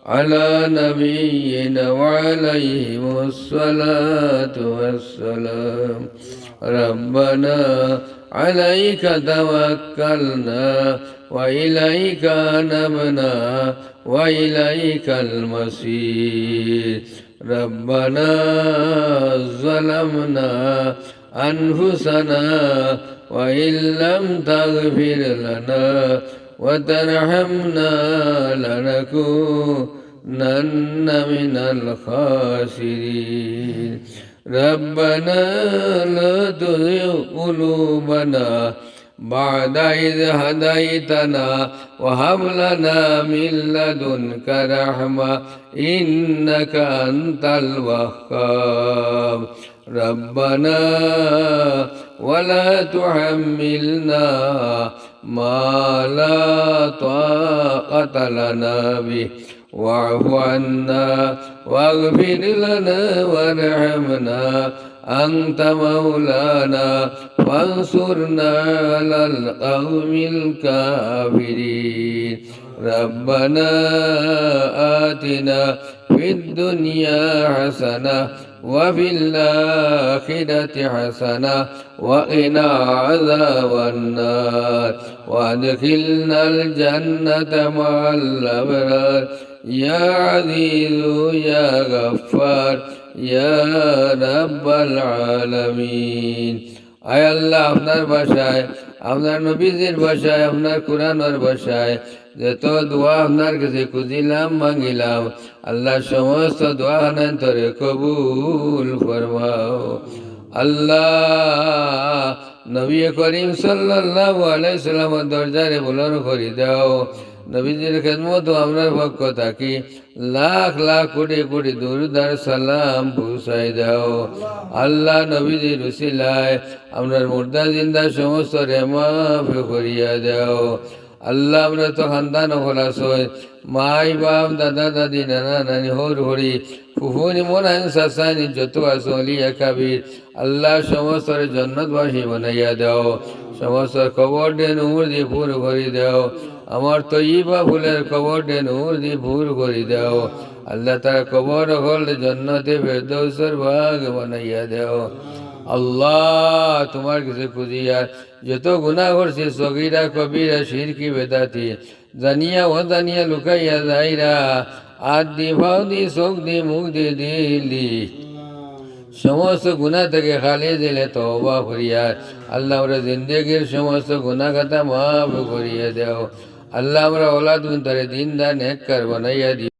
على نبينا وعليهم الصلاة والسلام. ربنا عليك توكلنا وإليك أنبنا وإليك المصير. ربنا ظلمنا أنفسنا وإن لم تغفر لنا وترحمنا لنكونن من الخاسرين. ربنا لا تزغ قلوبنا بعد إذ هديتنا وهب لنا من لدنك رحمة إنك أنت الوهاب. ربنا ولا تحملنا ما لا طاقة لنا به واعف عنا واغفر لنا وارحمنا أنت مولانا فانصرنا على القوم الكافرين. ربنا آتنا في الدنيا حسنة وفي الآخرة حسنة وقنا عذاب النار وادخلنا الجنة مع الأبرار يا عزيز يا غفار يا رب العالمين. আয় আল্লাহ, আপনার ভাষায়, আপনার নবীজির ভাষায়, আপনার কোরআনের ভাষায় যত দোয়া আপনার কাছে খুঁজিলাম মাঙ্গিলাম, আল্লাহ সমস্ত দোয়া তোরে কবুল ফরমাও। আল্লাহ নবী করিম সাল্লাল্লাহু আলাইহি সাল্লামের দরজারে বুলন্দ করে দাও। নবীজির খেদমত আপনার পক্ষ থাকি লাখ লাখ কোটি কোটি দুরূদ আর সালাম পৌঁছাই দাও। আল্লাহ নবীজির উসিলায় আপনার মুর্দা জিন্দা সমস্ত রে মাফ করিয়া দাও। আল্লাহ আমরা তো খানদান খোলাস মাই বাপ দাদা দাদি নানা নানি হর হরি ফুফুনি মোনাইন সাসানি যত আসো আলিয়া কাবির আল্লাহ সমস্ত জন্নতবাসী বানাইয়া দাও। সমস্ত কবর ডে নূর দিয়ে পুর করে দাও। আমার তৈবা ফুলের কবর ডে নূর দিয়ে পুর করে দাও। আল্লাহ তারা কবর হল জন্নতে ফেরদৌসের ভাগ বানাইয়া দাও। আল্লাহ তোমার কাছে খুঁজিয়া যত গুনাহ করছে সগীরা কবিরা শিরকি বেদাতি জানিয়া ও জানিয়া লুকাইয়া যাইরা আর দি ভাও দি চোখ দি মুখ দি দিলি সমস্ত গুনাহ থেকে খালি দিলে তওবা করিয়া আল্লাহ আমরা জিন্দেগির সমস্ত গুনাহ খাতা মাফ করিয়া দাও। আল্লাহ আমরা ওলাদ তারে দিনদার নেককার বানাইয়া দিও।